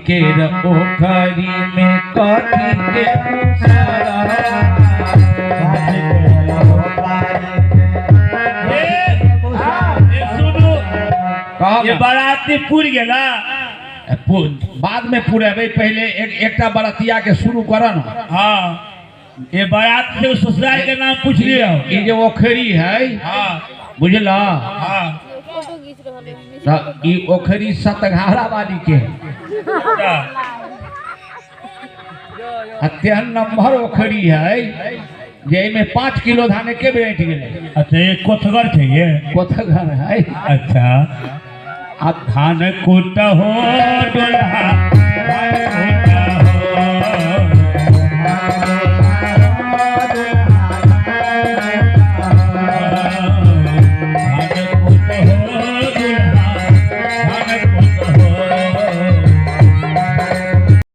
के ओखरी में कथी के ये बाराती पूर गेला बाद में पूरे पहले एक बरातिया के शुरू करन। हाँ ये बारात से ससुराल के नाम पूछ लियो। ये जो ओखरी है हाँ बुझला हाँ ई ओखरी सतघारा वाली के अत्यंत नंबर ओखरी है जे में 5 किलो धान के बैठ गए। अच्छा ये कोथगर थे ये कोथगर है। अच्छा अब धान कूट हो डोला